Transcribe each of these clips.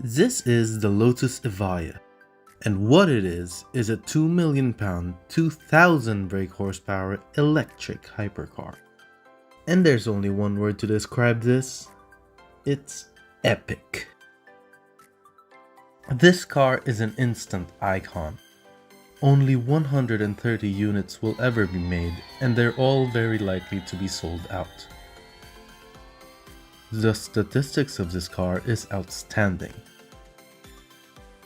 This is the Lotus Evija, and what it is a £2 million, 2000 brake horsepower electric hypercar. And there's only one word to describe this, it's epic. This car is an instant icon. Only 130 units will ever be made, and they're all very likely to be sold out. The statistics of this car is outstanding.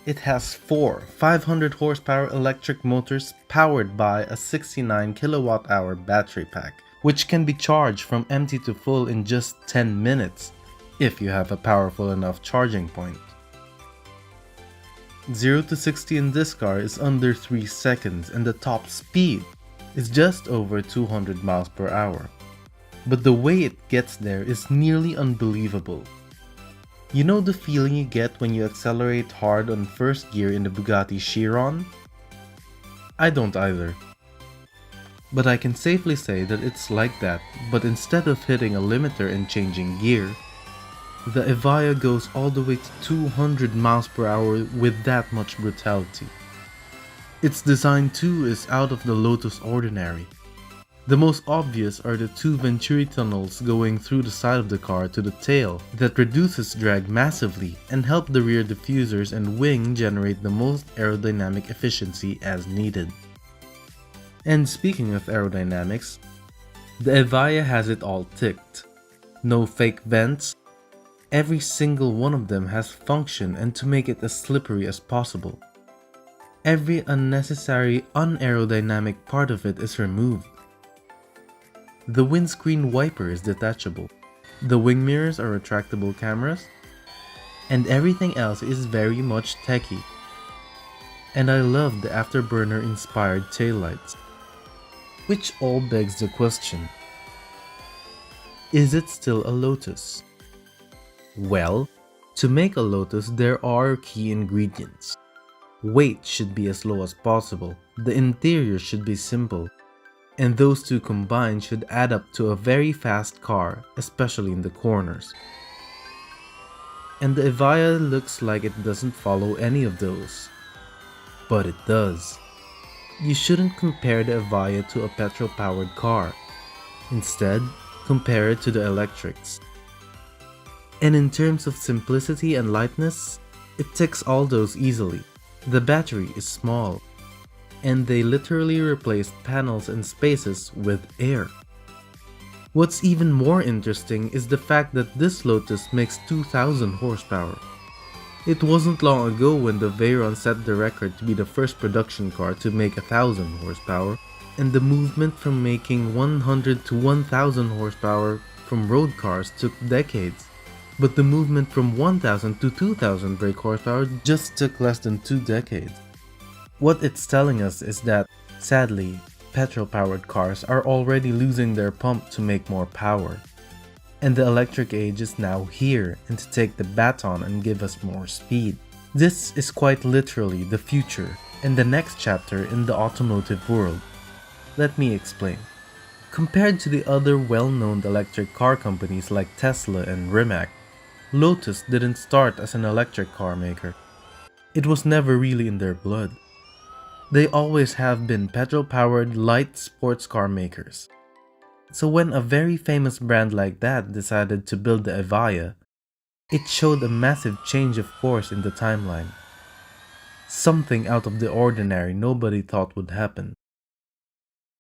It has four 500 horsepower electric motors powered by a 69 kilowatt-hour battery pack, which can be charged from empty to full in just 10 minutes, if you have a powerful enough charging point. 0 to 60 in this car is under 3 seconds, and the top speed is just over 200 miles per hour. But the way it gets there is nearly unbelievable. You know the feeling you get when you accelerate hard on first gear in the Bugatti Chiron? I don't either. But I can safely say that it's like that, but instead of hitting a limiter and changing gear, the Evija goes all the way to 200 miles per hour with that much brutality. Its design too is out of the Lotus ordinary. The most obvious are the two Venturi tunnels going through the side of the car to the tail that reduces drag massively and help the rear diffusers and wing generate the most aerodynamic efficiency as needed. And speaking of aerodynamics, the Evija has it all ticked. No fake vents. Every single one of them has function and to make it as slippery as possible. Every unnecessary unaerodynamic part of it is removed. The windscreen wiper is detachable, the wing mirrors are retractable cameras, and everything else is very much techy. And I love the afterburner inspired taillights. Which all begs the question, is it still a Lotus? Well, to make a Lotus there are key ingredients. Weight should be as low as possible, the interior should be simple, and those two combined should add up to a very fast car, especially in the corners. And the Evija looks like it doesn't follow any of those. But it does. You shouldn't compare the Evija to a petrol-powered car. Instead, compare it to the electrics. And in terms of simplicity and lightness, it ticks all those easily. The battery is small, and they literally replaced panels and spaces with air. What's even more interesting is the fact that this Lotus makes 2000 horsepower. It wasn't long ago when the Veyron set the record to be the first production car to make 1000 horsepower, and the movement from making 100 to 1000 horsepower from road cars took decades. But the movement from 1000 to 2000 brake horsepower just took less than 2 decades. What it's telling us is that, sadly, petrol-powered cars are already losing their pump to make more power. And the electric age is now here and to take the baton and give us more speed. This is quite literally the future and the next chapter in the automotive world. Let me explain. Compared to the other well-known electric car companies like Tesla and Rimac, Lotus didn't start as an electric car maker. It was never really in their blood. They always have been petrol-powered light sports car makers. So when a very famous brand like that decided to build the Evija, it showed a massive change of course in the timeline. Something out of the ordinary nobody thought would happen.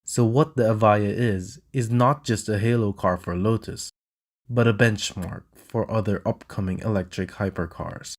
So what the Evija is not just a halo car for Lotus, but a benchmark for other upcoming electric hypercars.